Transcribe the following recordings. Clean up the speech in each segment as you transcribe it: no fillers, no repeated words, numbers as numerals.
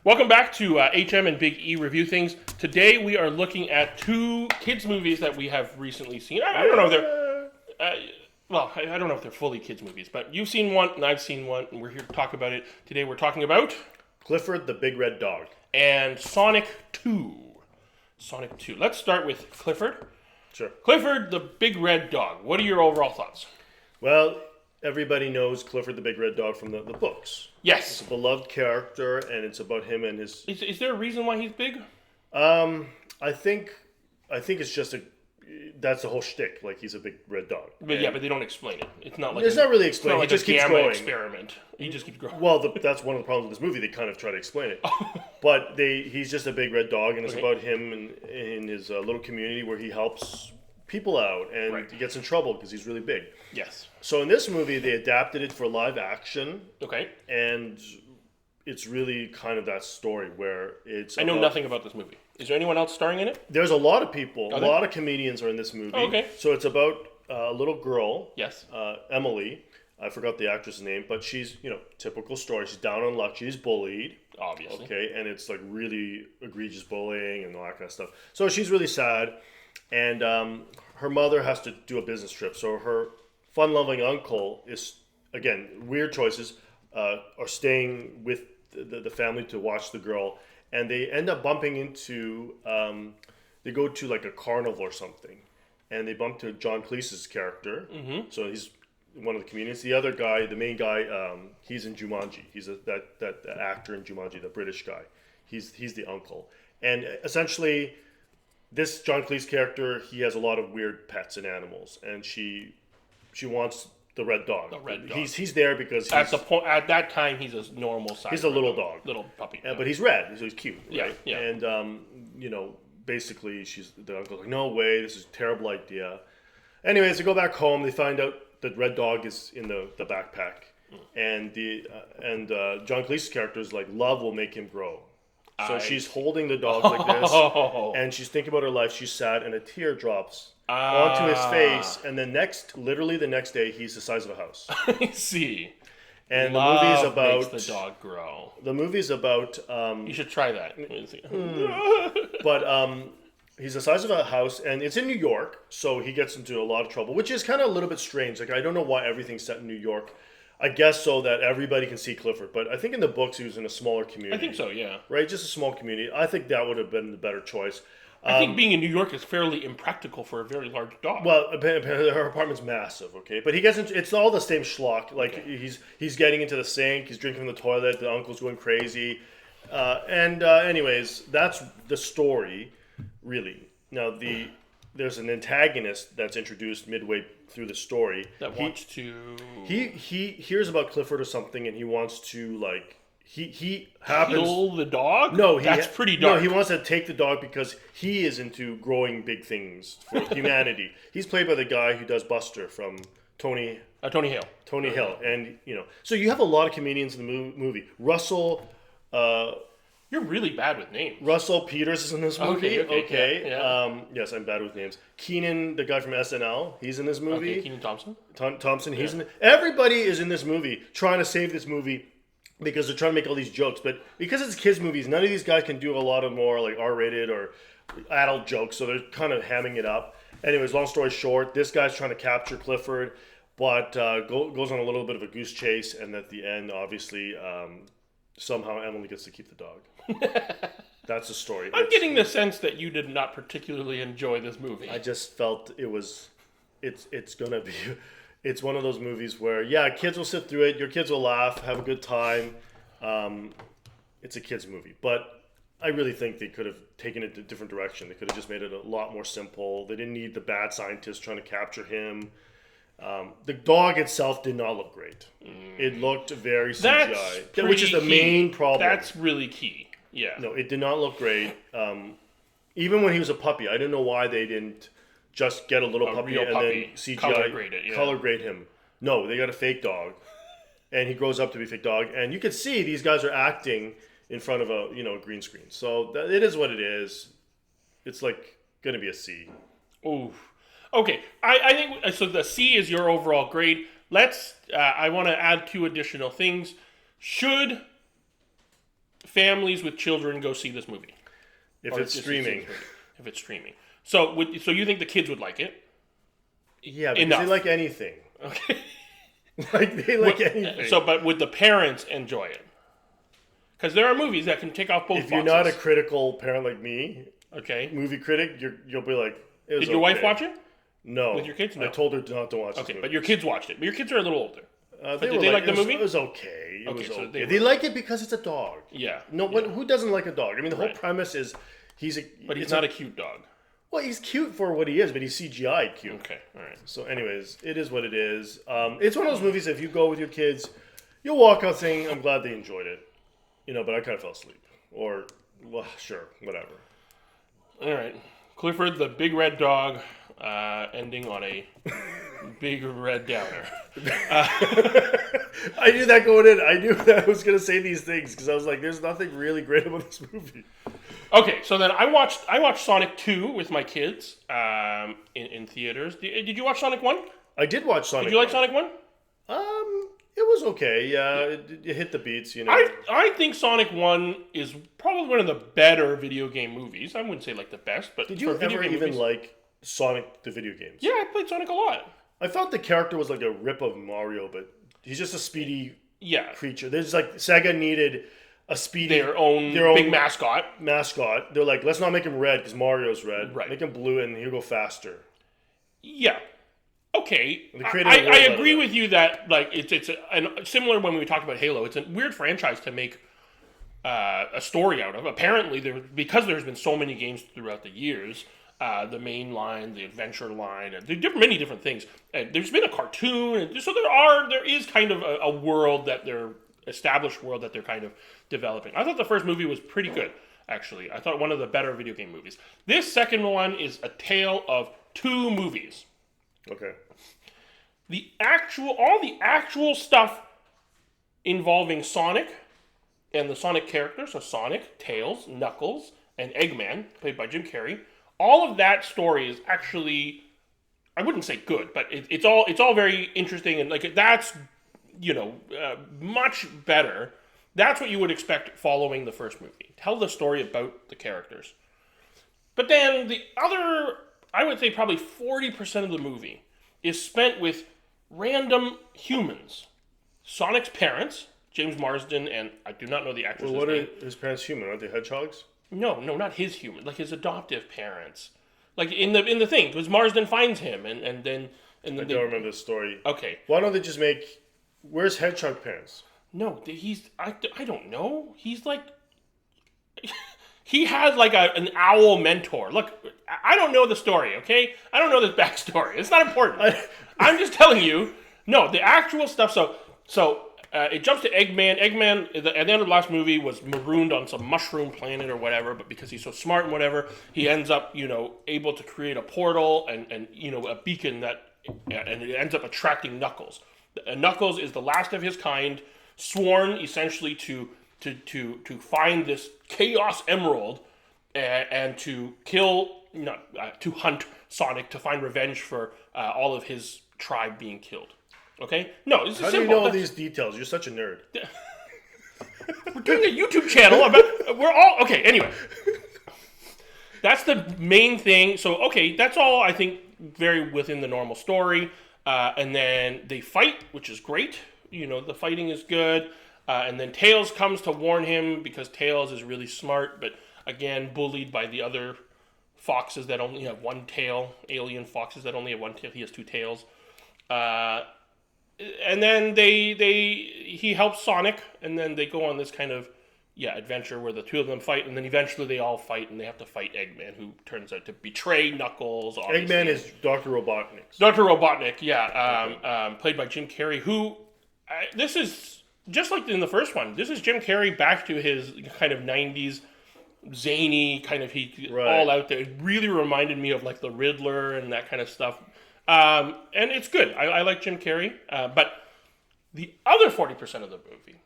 Welcome back to HM and Big E Review Things. Today we are looking at two kids movies that we have recently seen. I don't know if they're... I don't know if they're fully kids movies, but you've seen one and I've seen one, and we're here to talk about it. Today we're talking about... Clifford the Big Red Dog. And Sonic 2. Sonic 2. Let's start with Clifford. Sure. Clifford the Big Red Dog. What are your overall thoughts? Well, everybody knows Clifford the Big Red Dog from the books. Yes. It's a beloved character, and it's about him and his... Is there a reason why he's big? I think it's just that's the whole shtick. Like, he's a big red dog. But yeah, but they don't explain it. It's not like it's not really explained. It's not like He just a keeps gamma going. experiment. He just keeps growing. Well, that's one of the problems with this movie. They kind of try to explain it. But he's just a big red dog, and it's about him in his little community where he helps people out, and he gets in trouble because he's really big. Yes. So in this movie, they adapted it for live action. Okay. And it's really kind of that story where it's... I know nothing about this movie. Is there anyone else starring in it? There's a lot of people. A lot of comedians are in this movie. Oh, okay. So it's about a little girl. Yes. Emily. I forgot the actress' name, but she's, typical story. She's down on luck. She's bullied. Obviously. Okay, and it's like really egregious bullying and all that kind of stuff. So she's really sad, and her mother has to do a business trip. So her fun-loving uncle is, again, weird choices, are staying with the family to watch the girl, and they end up bumping into, they go to like a carnival or something, and they bump to John Cleese's character. Mm-hmm. So he's one of the comedians. The other guy, the main guy, he's in Jumanji. He's that actor in Jumanji, the British guy. He's the uncle, and essentially, this John Cleese character, he has a lot of weird pets and animals, and she wants the red dog. The red dog. He's there because at that time he's a normal size. He's a little dog, little puppy. but he's red, so he's cute. Right? Yeah. And basically, the uncle's like, "No way, this is a terrible idea." Anyways, they go back home. They find out that red dog is in the backpack, and John Cleese's character is like, love will make him grow. So she's holding the dog like this, and she's thinking about her life. She's sad, and a tear drops onto his face, and then literally the next day, he's the size of a house. I see. And Love the movie's about makes the dog grow. The movie's about. You should try that. But he's the size of a house, and it's in New York, so he gets into a lot of trouble, which is kind of a little bit strange. Like, I don't know why everything's set in New York. I guess so that everybody can see Clifford, but I think in the books he was in a smaller community. I think so, yeah. Right, just a small community. I think that would have been the better choice. I think being in New York is fairly impractical for a very large dog. Well, apparently her apartment's massive, okay? But he gets into, it's all the same schlock. Like, he's getting into the sink, he's drinking from the toilet, the uncle's going crazy. Anyways, that's the story, really. Now, there's an antagonist that's introduced midway through the story. That wants to... He hears about Clifford or something, and he wants to, like... He happens... Kill the dog? No, that's pretty dark. No, he wants to take the dog because he is into growing big things for humanity. He's played by the guy who does Buster from Tony Hale. Tony Hill. And, So you have a lot of comedians in the movie. Russell... You're really bad with names. Russell Peters is in this movie. Okay. Yeah. Yes, I'm bad with names. Keenan, the guy from SNL, he's in this movie. Okay, Keenan Thompson. Thompson, he's in it. Everybody is in this movie trying to save this movie because they're trying to make all these jokes. But because it's kids' movies, none of these guys can do a lot of more like R-rated or adult jokes. So they're kind of hamming it up. Anyways, long story short, this guy's trying to capture Clifford, but goes on a little bit of a goose chase. And at the end, obviously, somehow Emily gets to keep the dog. That's the story. I'm getting the sense that you did not particularly enjoy this movie. I just felt it's gonna be, it's one of those movies where, kids will sit through it, your kids will laugh, have a good time. It's a kids movie, but I really think they could have taken it a different direction. They could have just made it a lot more simple. They didn't need the bad scientist trying to capture him. The dog itself did not look great. It looked very CGI, which is the main problem. That's really key. Yeah. No, it did not look great. Even when he was a puppy, I didn't know why they didn't just get a little puppy and then CGI color grade him. No, they got a fake dog, and he grows up to be a fake dog. And you could see these guys are acting in front of a green screen. So it is what it is. It's like gonna be a C. Ooh. Okay, I think so. The C is your overall grade. I want to add two additional things. Should families with children go see this movie? If Or it's just streaming. If it's streaming. So you think the kids would like it? Yeah, because Enough. they like anything. Okay. Like, they like anything. So, but would the parents enjoy it? Because there are movies that can take off both if you're boxes. not a critical parent like me, Okay. movie critic, you'll be like, it was Did your wife okay. watch it? No. With your kids? No. I told her not to watch Okay, this but movie. your kids watched it. But your kids are a little older. Did they like the movie? It was okay. It Okay, was so okay. they They like it because it's a dog. Yeah. No, yeah. who doesn't like a dog? I mean, the whole Right. premise is But he's not a cute dog. Well, he's cute for what he is, but he's CGI cute. Okay, all right. So, anyways, it is what it is. It's one of those movies that if you go with your kids, you'll walk out saying, "I'm glad they enjoyed it," but I kind of fell asleep, or well, sure, whatever. All right. Clifford, the big red dog, ending on a big red downer. I knew that going in. I knew that I was going to say these things because I was like, "There's nothing really great about this movie." Okay, so then I watched Sonic 2 with my kids in theaters. Did you watch Sonic 1? I did watch Sonic. Did you like 1. Sonic 1? It was okay. Yeah, it hit the beats. I think Sonic 1 is probably one of the better video game movies. I wouldn't say like the best, but Did for you video ever game even movies, like Sonic the video games? Yeah, I played Sonic a lot. I thought the character was like a rip of Mario, but he's just a speedy Yeah, creature. There's like Sega needed a speedy their own big mascot. They're like, let's not make him red because Mario's red. Right. Make him blue and he'll go faster. Yeah. Okay, created a I world out of agree it. with you that like it's and similar when we talked about Halo. It's a weird franchise to make a story out of. Apparently, because there's been so many games throughout the years, the main line, the adventure line, and many different things. There's been a cartoon, and so there is kind of a world that they're established world that they're kind of developing. I thought the first movie was pretty good, actually. I thought one of the better video game movies. This second one is a tale of two movies. Okay. All the actual stuff involving Sonic and the Sonic characters, so Sonic, Tails, Knuckles, and Eggman, played by Jim Carrey, all of that story is actually, I wouldn't say good, but it's all very interesting, and like that's much better. That's what you would expect following the first movie. Tell the story about the characters. But then the other, I would say probably 40% of the movie is spent with random humans. Sonic's parents, James Marsden, and I do not know the actress's Well, what name. are his parents human? Aren't they hedgehogs? No, not his human, like his adoptive parents. Like in the thing, because Marsden finds him, and then I don't remember this story. Okay. Why don't they just make? Where's hedgehog parents? No, I don't know. He's like, he has like an owl mentor. Look, I don't know the story, okay? I don't know this backstory. It's not important. I'm just telling you, no, the actual stuff. So it jumps to Eggman. Eggman, at the end of the last movie, was marooned on some mushroom planet or whatever, but because he's so smart and whatever, he ends up, able to create a portal and a beacon and it ends up attracting Knuckles. Knuckles is the last of his kind, sworn essentially to find this Chaos Emerald and to to hunt Sonic to find revenge for all of his tribe being killed. Okay? No, it's How simple. do you know all these details? You're such a nerd. We're doing a YouTube channel about. We're all okay. Anyway, that's the main thing. So okay, that's all. I think very within the normal story. And then they fight, which is great. The fighting is good. And then Tails comes to warn him because Tails is really smart, but again, bullied by the other foxes that only have one tail, alien foxes that only have one tail. He has two tails. And then he helps Sonic, and then they go on this kind of adventure where the two of them fight, and then eventually they all fight, and they have to fight Eggman, who turns out to betray Knuckles. Obviously. Eggman is Dr. Robotnik. Dr. Robotnik, played by Jim Carrey, who this is just like in the first one. This is Jim Carrey back to his kind of 90s zany kind of all out there. It really reminded me of like the Riddler and that kind of stuff. And it's good. I like Jim Carrey. But the other 40% of the movie,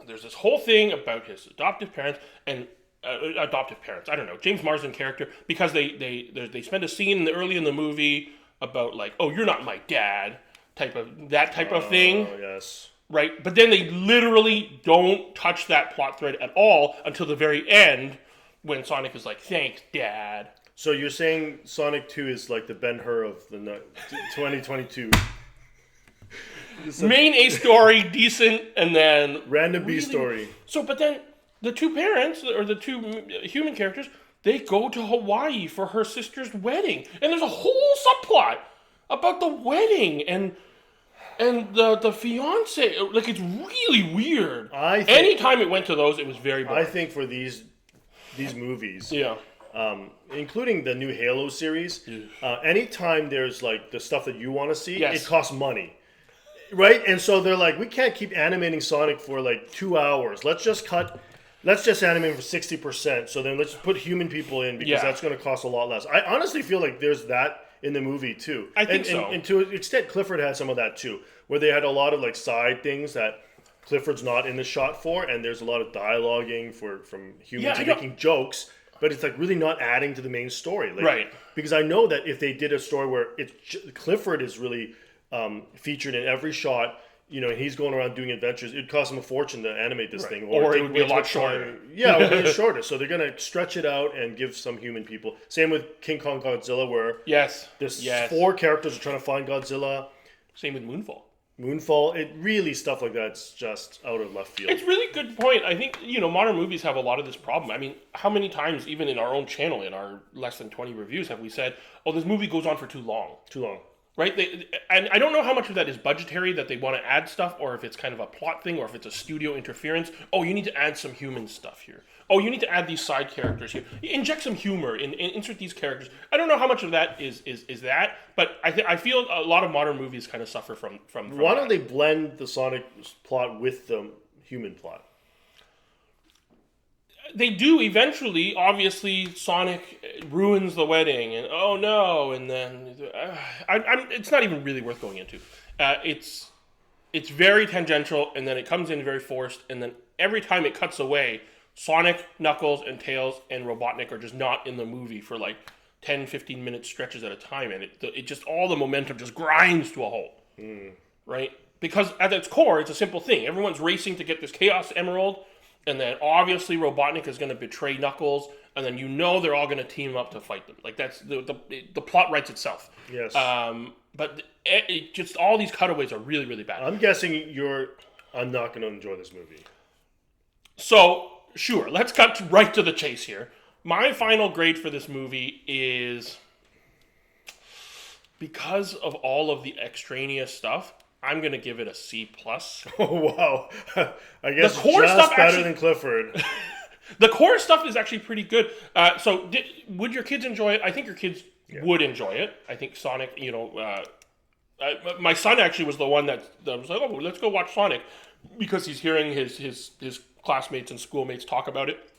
there's this whole thing about his adoptive parents and I don't know, James Marsden character, because they spend a scene early in the movie about like, oh, you're not my dad, type of thing. Oh, yes. right? But then they literally don't touch that plot thread at all until the very end when Sonic is like, thanks, Dad. So you're saying Sonic 2 is like the Ben-Hur of the 2022. Main A story, decent, and then... Random B story. So, but then the two parents, or the two human characters, they go to Hawaii for her sister's wedding. And there's a whole subplot about the wedding and the fiance. Like, it's really weird. Anytime it went to those, it was very boring. I think for these movies... Yeah. Including the new Halo series, anytime there's like the stuff that you want to see, it costs money. Right? And so they're like, we can't keep animating Sonic for like 2 hours. Let's just animate for 60%. So then let's put human people in because that's going to cost a lot less. I honestly feel like there's that in the movie too. I think so. And to an extent, Clifford had some of that too, where they had a lot of like side things that Clifford's not in the shot for, and there's a lot of dialoguing from humans making jokes. But it's like really not adding to the main story, like, right? Because I know that if they did a story where Clifford is really featured in every shot, you know, and he's going around doing adventures, it'd cost them a fortune to animate this thing, or it would be a lot shorter. Yeah, it would be shorter. So they're gonna stretch it out and give some human people. Same with King Kong Godzilla, where there's 4 characters are trying to find Godzilla. Same with Moonfall, it really stuff like that's just out of left field. It's a really good point. I think, you know, modern movies have a lot of this problem. I mean, how many times, even in our own channel, in our less than 20 reviews, have we said, oh, this movie goes on for too long? Too long. Right? And I don't know how much of that is budgetary, that they want to add stuff, or if it's kind of a plot thing, or if it's a studio interference. Oh, you need to add some human stuff here. Oh, you need to add these side characters here. Inject some humor and insert these characters. I don't know how much of that is that, but I feel a lot of modern movies kind of suffer from Why don't they blend the Sonic plot with the human plot? They do eventually. Obviously, Sonic ruins the wedding, and oh no, and then it's not even really worth going into. It's very tangential, and then it comes in very forced, and then every time it cuts away, Sonic, Knuckles, and Tails and Robotnik are just not in the movie for like 10, 15-minute stretches at a time, and it just, all the momentum just grinds to a halt, right? Because at its core, it's a simple thing. Everyone's racing to get this Chaos Emerald, and then obviously Robotnik is going to betray Knuckles, and then you know they're all going to team up to fight them. Like, that's the plot writes itself. Yes. But it just, all these cutaways are really, really bad. I'm guessing I'm not going to enjoy this movie. So, sure, let's cut right to the chase here. My final grade for this movie is, because of all of the extraneous stuff, I'm going to give it a C+. Oh, wow. I guess just better than Clifford. The core stuff is actually pretty good. So, would your kids enjoy it? I think your kids would enjoy it. I think Sonic, you know... my son actually was the one that was like, oh, let's go watch Sonic, because he's hearing his classmates and schoolmates talk about it.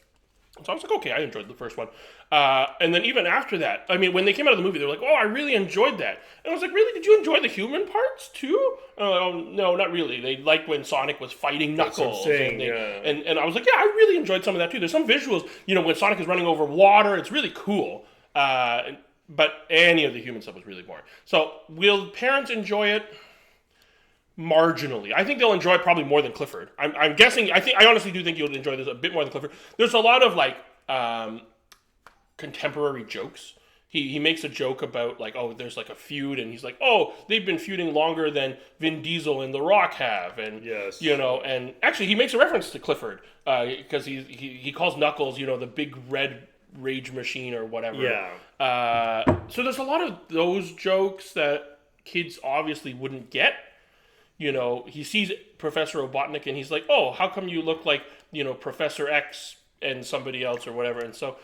So I was like, okay, I enjoyed the first one. And then even after that, I mean, when they came out of the movie, they were like, oh, I really enjoyed that. And I was like, really? Did you enjoy the human parts too? Oh, no, not really. They liked when Sonic was fighting Knuckles. And I was like, yeah, I really enjoyed some of that too. There's some visuals, you know, when Sonic is running over water, it's really cool. But any of the human stuff was really boring. So will parents enjoy it? Marginally. I think they'll enjoy it probably more than Clifford. I'm guessing, I honestly do think you'll enjoy this a bit more than Clifford. There's a lot of like contemporary jokes. He makes a joke about like, oh, there's like a feud, and he's like, oh, they've been feuding longer than Vin Diesel and The Rock have, and you know, and actually he makes a reference to Clifford because he calls Knuckles, you know, the big red rage machine or whatever. Yeah. So there's a lot of those jokes that kids obviously wouldn't get. You know, he sees Professor Robotnik and he's like, oh, how come you look like, you know, Professor X and somebody else or whatever. And so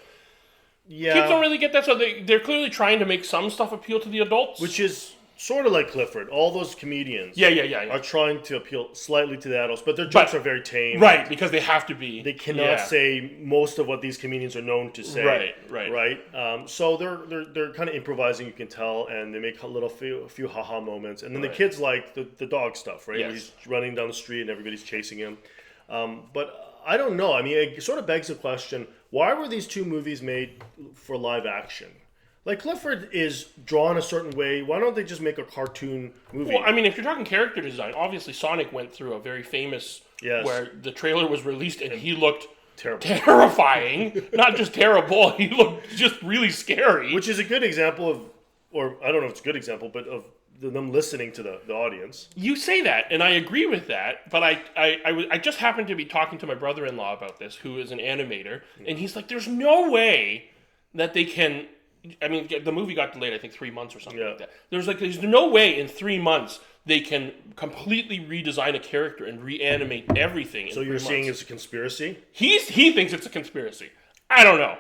kids don't really get that. So they're clearly trying to make some stuff appeal to the adults. Which is sort of like Clifford. All those comedians are trying to appeal slightly to the adults, but their jokes are very tame. Right, because they have to be. They cannot say most of what these comedians are known to say. Right. So they're kind of improvising, you can tell, and they make a few haha moments. And then the kids like the dog stuff, right? Yes. Where he's running down the street and everybody's chasing him. But I don't know. I mean, it sort of begs the question, why were these two movies made for live action? Like Clifford is drawn a certain way. Why don't they just make a cartoon movie? Well, I mean, if you're talking character design, obviously Sonic went through a very famous where the trailer was released and he looked terrifying. Not just terrible, he looked just really scary. Which is a good example of, or I don't know if it's a good example, but of them listening to the audience. You say that, and I agree with that, but I just happened to be talking to my brother-in-law about this, who is an animator, and he's like, there's no way that they can... I mean, the movie got delayed, I think, 3 months or something like that. There's no way in 3 months they can completely redesign a character and reanimate everything. In so you're 3 saying months. it's a conspiracy? He thinks it's a conspiracy. I don't know.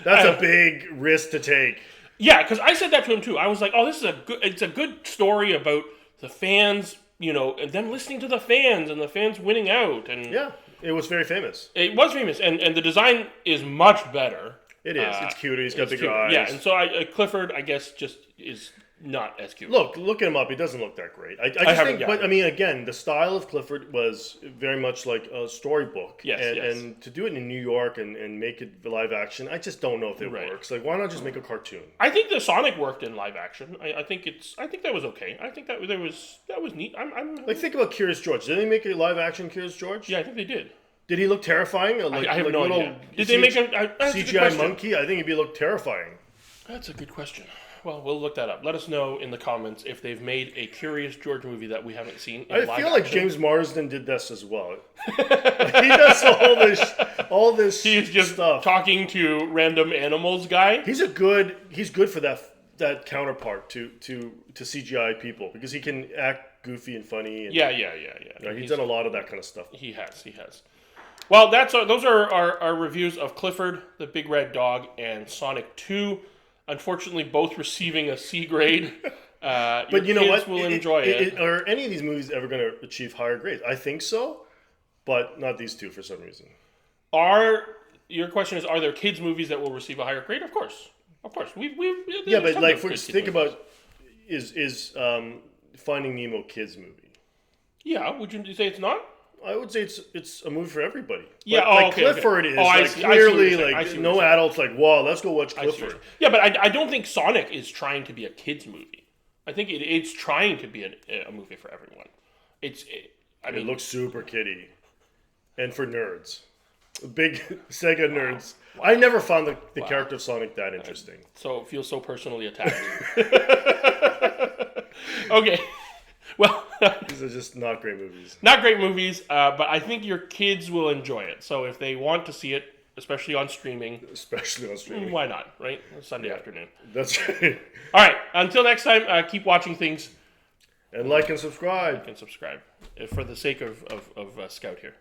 That's a big risk to take. Yeah, because I said that to him too. I was like, "Oh, this is it's a good story about the fans, and them listening to the fans and the fans winning out." And yeah, it was very famous. It was famous, and the design is much better. It is. It's cute. He's got bigger eyes. Yeah, and so Clifford, I guess, just is not as cute. Look him up. He doesn't look that great. I just think, but I mean, again, the style of Clifford was very much like a storybook. Yes, and to do it in New York and make it live action, I just don't know if it works. Like, why not just make a cartoon? I think the Sonic worked in live action. I think that was okay. I think that was neat. I'm like, think about Curious George. Did they make a live action Curious George? Yeah, I think they did. Did he look terrifying? I have no idea. Did they make a CGI monkey? I think he'd look terrifying. That's a good question. Well, we'll look that up. Let us know in the comments if they've made a Curious George movie that we haven't seen. I feel like James Marsden did this as well. He does all this. He's just stuff. Talking to random animals guy. He's good for that counterpart to CGI people because he can act goofy and funny. And, Yeah. He's done a lot of that kind of stuff. He has. Well, those are our reviews of Clifford, the Big Red Dog, and Sonic 2. Unfortunately, both receiving a C grade. But you know what? Will enjoy it. Are any of these movies ever going to achieve higher grades? I think so, but not these two for some reason. Your question is: are there kids movies that will receive a higher grade? Of course. But like think about is Finding Nemo kids movie? Yeah, would you say it's not? I would say it's a movie for everybody. Yeah, like Clifford is clearly no adults like, wow, let's go watch Clifford. Yeah, but I don't think Sonic is trying to be a kids movie. I think it's trying to be a movie for everyone. It looks super kiddie, and for nerds, big Sega nerds. Wow. I never found the character of Sonic that interesting. So it feels so personally attacked. Okay. Well, these are just not great movies. Not great movies, but I think your kids will enjoy it. So if they want to see it, especially on streaming, why not, right? Sunday afternoon. That's right. All right. Until next time, keep watching things. And like and subscribe. For the sake of Scout here.